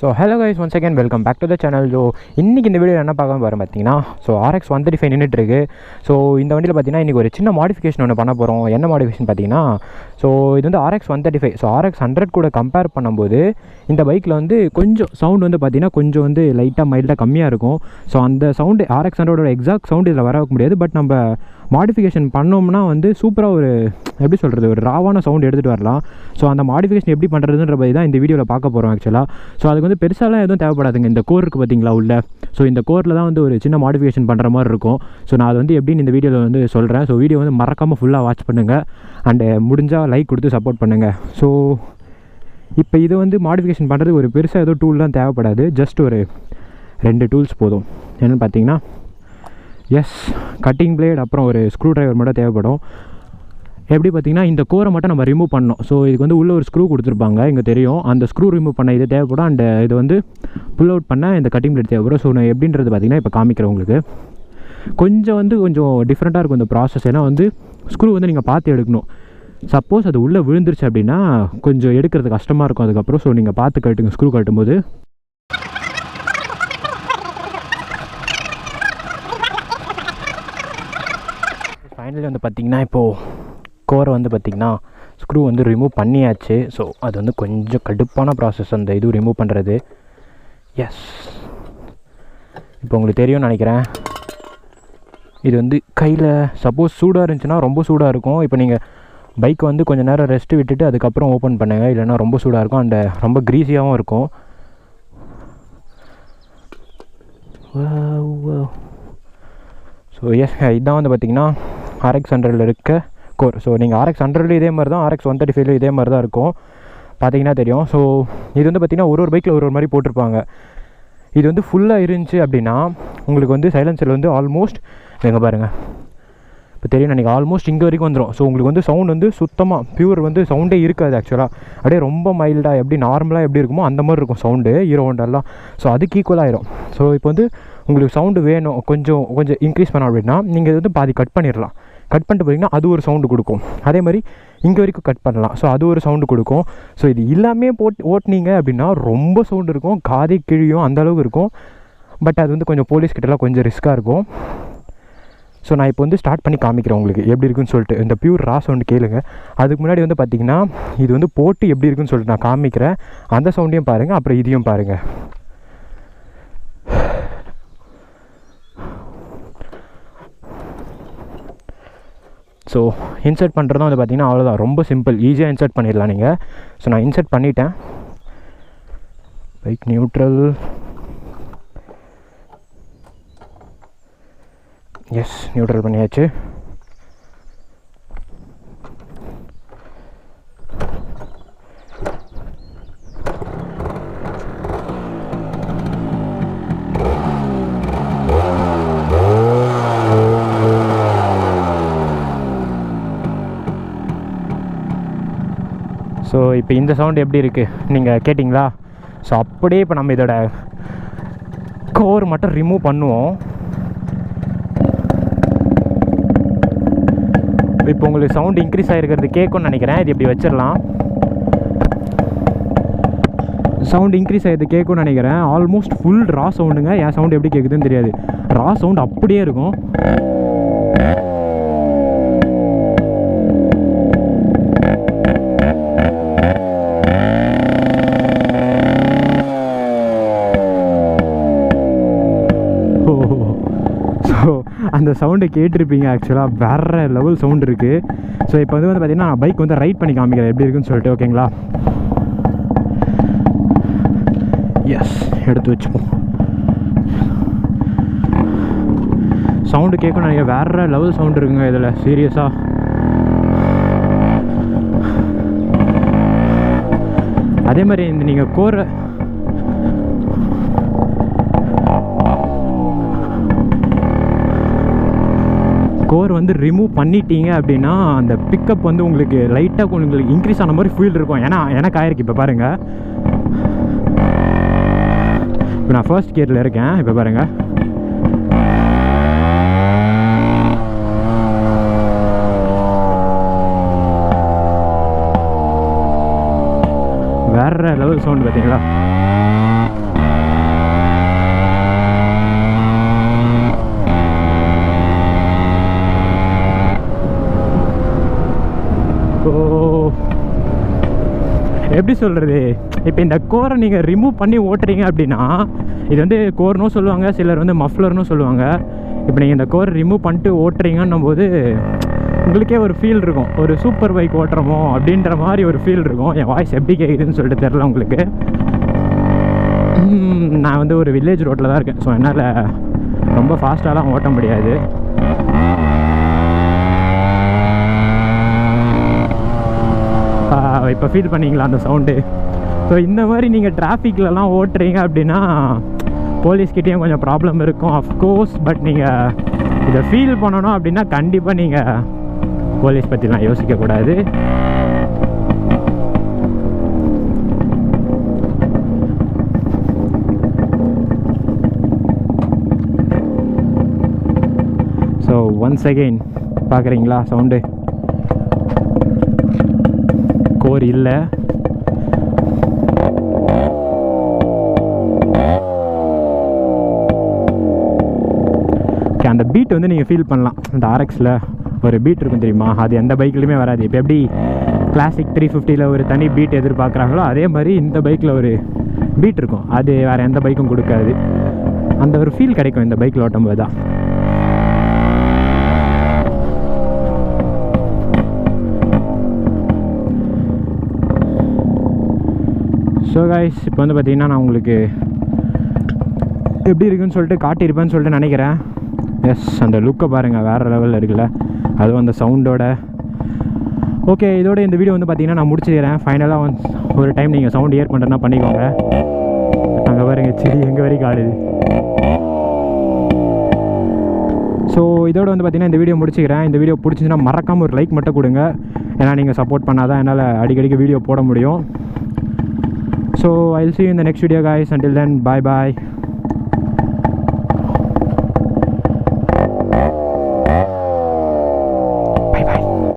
So hello guys, once again welcome back to the channel. So இன்னைக்கு இந்த video என்ன பார்க்க போறோம் பார்த்தீங்கன்னா Rx135 நின்னுட்டு இருக்கு. ஸோ இந்த வண்டியில் பார்த்தீங்கன்னா இன்றைக்கி ஒரு சின்ன மாடிஃபிகேஷன் ஒன்று பண்ண போகிறோம். என்ன மாடிஃபிகேஷன் பார்த்தீங்கன்னா இது வந்து Rx135. ஸோ Rx100 கூட கம்பேர் பண்ணும்போது இந்த பைக்கில் வந்து கொஞ்சம் சவுண்ட் வந்து பார்த்தீங்கன்னா கொஞ்சம் வந்து லைட்டாக மைல்டாக கம்மியாக இருக்கும். ஸோ அந்த சவுண்டு Rx100ஓட எக்ஸாக்ட் சவுண்டு இதில் வர முடியாது. பட் நம்ம மாடிஃபிகேஷன் பண்ணோம்னா வந்து சூப்பராக ஒரு எப்படி சொல்கிறது, ஒரு ராவான சவுண்ட் எடுத்துகிட்டு வரலாம். ஸோ அந்த மாடிஃபிகேஷன் எப்படி பண்ணுறதுன்ற பற்றி தான் இந்த வீடியோவில் பார்க்க போகிறோம் ஆக்சுவலாக. ஸோ அதுக்கு வந்து பெருசாலாம் எதுவும் தேவைப்படாதுங்க. இந்த கோர் இருக்குது பார்த்தீங்களா உள்ள, ஸோ இந்த கோரில் தான் வந்து ஒரு சின்ன மாடிஃபிகேஷன் பண்ணுற மாதிரி இருக்கும். ஸோ நான் அது வந்து எப்படின்னு இந்த வீடியோவில் வந்து சொல்கிறேன். ஸோ வீடியோ வந்து மறக்காமல் ஃபுல்லாக வாட்ச் பண்ணுங்கள் அண்டு முடிஞ்சால் லைக் கொடுத்து சப்போர்ட் பண்ணுங்கள். ஸோ இப்போ இது வந்து மாடிஃபிகேஷன் பண்ணுறது ஒரு பெருசாக ஏதோ டூல்லாம் தேவைப்படாது. ஜஸ்ட் ஒரு 2 டூல்ஸ் போதும். என்னென்னு பார்த்தீங்கன்னா கட்டிங் பிளேட் அப்புறம் ஒரு ஸ்க்ரூ ட்ரைவர் மட்டும் தேவைப்படும். எப்படி பார்த்தீங்கன்னா இந்த கோரை மட்டும் நம்ம ரிமூவ் பண்ணோம். ஸோ இதுக்கு வந்து உள்ளே ஒரு ஸ்க்ரூ கொடுத்துருப்பாங்க, இங்கே தெரியும். அந்த ஸ்க்ரூ ரிமூவ் பண்ண இது தேவைப்படும். அண்ட் இது வந்து புல் அவுட் பண்ண இந்த கட்டிங் பிளேட் தேவைப்படும். ஸோ நான் எப்படின்றது பார்த்தீங்கன்னா இப்போ காமிக்கிறேன் உங்களுக்கு. கொஞ்சம் டிஃப்ரெண்ட்டாக இருக்கும் இந்த ப்ராசஸ். ஏன்னா வந்து ஸ்க்ரூ வந்து நீங்கள் பார்த்து எடுக்கணும். சப்போஸ் அது உள்ளே விழுந்துருச்சு அப்படின்னா கொஞ்சம் எடுக்கிறது கஷ்டமாக இருக்கும் அதுக்கப்புறம். ஸோ நீங்கள் பார்த்து கட்டுங்க ஸ்க்ரூ கட்டும்போது. ஃபைனலி வந்து பார்த்திங்கன்னா இப்போது கோரை வந்து பார்த்திங்கன்னா ஸ்க்ரூ வந்து ரிமூவ் பண்ணியாச்சு. ஸோ அது வந்து கொஞ்சம் கடுப்பான ப்ராசஸ் அந்த இது ரிமூவ் பண்ணுறது. இப்போ உங்களுக்கு தெரியும்னு நினைக்கிறேன். இது வந்து கையில் சப்போஸ் சூடாக இருந்துச்சுன்னா ரொம்ப சூடாக இருக்கும். இப்போ நீங்கள் பைக்கை வந்து கொஞ்சம் நேரம் ரெஸ்ட்டு விட்டுட்டு அதுக்கப்புறம் ஓப்பன் பண்ணுங்கள், இல்லைன்னா ரொம்ப சூடாக இருக்கும் அண்ட் ரொம்ப க்ரீஸியாகவும் இருக்கும். ஸோ இதுதான் வந்து பார்த்திங்கன்னா Rx100 இருக்க கோர். ஸோ நீங்கள் Rx100 இதே மாதிரி தான், Rx135 இதே மாதிரி தான் இருக்கும், பார்த்தீங்கன்னா தெரியும். ஸோ இது வந்து பார்த்திங்கன்னா ஒரு பைக்கில் ஒரு மாதிரி போட்டிருப்பாங்க. இது வந்து ஃபுல்லாக இருந்துச்சு அப்படின்னா உங்களுக்கு வந்து சைலன்சர் வந்து ஆல்மோஸ்ட் எங்கே பாருங்கள் இப்போ தெரியும் நினைக்க ஆல்மோஸ்ட் இங்கே வரைக்கும் வந்துடும். ஸோ உங்களுக்கு வந்து சவுண்ட் வந்து சுத்தமாக பியூர் வந்து சவுண்டே இருக்காது ஆக்சுவலாக. அப்படியே ரொம்ப மைல்டாக எப்படி நார்மலாக எப்படி இருக்குமோ அந்த மாதிரி இருக்கும் சவுண்டு ஹீரோ ஹோண்டாலாம். ஸோ அதுக்கு ஈக்குவலாகிடும். ஸோ இப்போ வந்து உங்களுக்கு சவுண்டு வேணும் கொஞ்சம் இன்க்ரீஸ் பண்ணோம் அப்படின்னா நீங்கள் இது வந்து பாதி கட் பண்ணிடலாம். கட் பண்ணிட்டு போட்டிங்கன்னா அது ஒரு சவுண்டு கொடுக்கும். அதே மாதிரி இங்கே வரைக்கும் கட் பண்ணலாம். ஸோ அது ஒரு சவுண்டு கொடுக்கும். ஸோ இது எல்லாமே ஓட்டினீங்க அப்படின்னா ரொம்ப சவுண்டு இருக்கும், காதை கிழியும் அந்தளவுக்கு இருக்கும். பட் அது வந்து கொஞ்சம் போலீஸ் கிட்டலாம் கொஞ்சம் ரிஸ்க்காக இருக்கும். ஸோ நான் இப்போ வந்து ஸ்டார்ட் பண்ணி காமிக்கிறேன் உங்களுக்கு எப்படி இருக்குன்னு சொல்லிட்டு. இந்த பியூர் ரா சவுண்டு கேளுங்க. அதுக்கு முன்னாடி வந்து பார்த்திங்கன்னா இது வந்து போட்டு எப்படி இருக்குன்னு சொல்லிட்டு நான் காமிக்கிறேன். அந்த சவுண்டையும் பாருங்கள், அப்புறம் இதையும் பாருங்கள். ஸோ இன்சர்ட் பண்ணுறதும் வந்து பார்த்திங்கன்னா அவ்வளோதான், ரொம்ப சிம்பிள், ஈஸியாக இன்சர்ட் பண்ணிடலாம் நீங்கள். ஸோ நான் இன்சர்ட் பண்ணிட்டேன். பைக் நியூட்ரல், நியூட்ரல் பண்ணியாச்சு. ஸோ இப்போ இந்த சவுண்ட் எப்படி இருக்குது நீங்கள் கேட்டிங்களா? ஸோ அப்படியே இப்போ நம்ம இதோட கோர் மட்டும் ரிமூவ் பண்ணுவோம். இப்போ உங்களுக்கு சவுண்ட் இன்க்ரீஸ் ஆகிருக்கிறது கேட்கும்னு நினைக்கிறேன். இது இப்படி வச்சிடலாம். சவுண்ட் இன்க்ரீஸ் ஆகிடுது கேட்கும்னு நினைக்கிறேன். ஆல்மோஸ்ட் ஃபுல் ரா சவுண்டுங்க. என் சவுண்ட் எப்படி கேட்குதுன்னு தெரியாது. ரா சவுண்ட் அப்படியே இருக்கும். அந்த சவுண்டை கேட்டிருப்பீங்க. ஆக்சுவலாக வேறு லெவல் சவுண்ட் இருக்குது. ஸோ இப்போ வந்து பார்த்திங்கன்னா நான் பைக் வந்து ரைட் பண்ணி காமிக்கிறேன் எப்படி இருக்குன்னு சொல்லிட்டு. ஓகேங்களா? எடுத்து வச்சுப்போம். சவுண்டு கேட்கணும் நினைக்கிறேன். வேறு லெவல் சவுண்ட் இருக்குங்க இதில், சீரியஸாக. அதே மாதிரி இந்த நீங்கள் கோர் வந்து ரிமூவ் பண்ணிட்டீங்க அப்படின்னா அந்த பிக்கப் வந்து உங்களுக்கு லைட்டாக உங்களுக்கு இன்க்ரீஸ் ஆன மாதிரி ஃபீல் இருக்கும். ஏன்னா எனக்கு ஆயிருக்கு. இப்போ பாருங்கள், இப்போ நான் ஃபர்ஸ்ட் கியரில் இருக்கேன். இப்போ பாருங்கள், வேறு லெவல் சவுண்ட் பார்த்தீங்களா? எப்படி சொல்கிறது, இப்போ இந்த கோரை நீங்கள் ரிமூவ் பண்ணி ஓட்டுறீங்க அப்படின்னா, இது வந்து கோர்னும் சொல்லுவாங்க, சிலர் வந்து மஃப்ளர்னு சொல்லுவாங்க. இப்போ நீங்கள் இந்த கோரை ரிமூவ் பண்ணிட்டு ஓட்டுறீங்கன்னும் போது உங்களுக்கே ஒரு ஃபீல் இருக்கும், ஒரு சூப்பர் பைக் ஓட்டுறமோ அப்படின்ற மாதிரி ஒரு ஃபீல் இருக்கும். என் வாய்ஸ் எப்படி கேட்குதுன்னு சொல்லிட்டு தெரில உங்களுக்கு. நான் வந்து ஒரு வில்லேஜ் ரோட்டில் தான் இருக்கேன். ஸோ என்னால் ரொம்ப ஃபாஸ்ட்டாலாம் ஓட்ட முடியாது. இப்போ ஃபீல் பண்ணிங்களா அந்த சவுண்டு? ஸோ இந்த மாதிரி நீங்கள் டிராஃபிக்லலாம் ஓட்டுறீங்க அப்படின்னா போலீஸ்கிட்டேயும் கொஞ்சம் ப்ராப்ளம் இருக்கும் அஃப்கோர்ஸ். பட் நீங்கள் இதை ஃபீல் பண்ணணும் அப்படின்னா கண்டிப்பாக நீங்கள் போலீஸ் பற்றிலாம் யோசிக்கக்கூடாது. ஸோ ஒன்ஸ் அகெயின் பார்க்குறீங்களா சவுண்டு? கோர் இல்லை. அந்த பீட் வந்து நீங்கள் ஃபீல் பண்ணலாம். அந்த RX-ல ஒரு பீட் இருக்கும் தெரியுமா, அது எந்த பைக்லையுமே வராது. இப்போ எப்படி கிளாசிக் 350ல் ஒரு தனி பீட் எதிர்பார்க்குறாங்களோ அதே மாதிரி இந்த பைக்கில் ஒரு பீட் இருக்கும். அது வேறு எந்த பைக்கும் கொடுக்காது. அந்த ஒரு ஃபீல் கிடைக்கும் இந்த பைக்கில் ஓட்டும்போது தான். ஸோ கைஸ், இப்போ வந்து பார்த்திங்கன்னா நான் உங்களுக்கு எப்படி இருக்குன்னு சொல்லிட்டு காட்டியிருப்பேன்னு சொல்லிட்டு நினைக்கிறேன். எஸ், அந்த லுக்கை பாருங்கள், வேறு லெவலில் இருக்குல்ல, அதுவும் அந்த சவுண்டோட. ஓகே, இதோட இந்த வீடியோ வந்து பார்த்திங்கன்னா நான் முடிச்சுக்கிறேன். ஃபைனலாக ஒரு டைம் நீங்கள் சவுண்ட் இயர் பண்ணுறதுனா பண்ணிக்கோங்க. அங்கே பாருங்கள், செடி எங்கே வரைக்கும் ஆடுது. ஸோ இதோட வந்து பார்த்திங்கன்னா இந்த வீடியோ முடிச்சுக்கிறேன். இந்த வீடியோ பிடிச்சிச்சுன்னா மறக்காமல் ஒரு லைக் மட்டும் கொடுங்க. ஏன்னா நீங்கள் சப்போர்ட் பண்ணால் தான் என்னால் அடிக்கடிக்கு வீடியோ போட முடியும். So I'll see you in the next video guys. Until then, bye bye.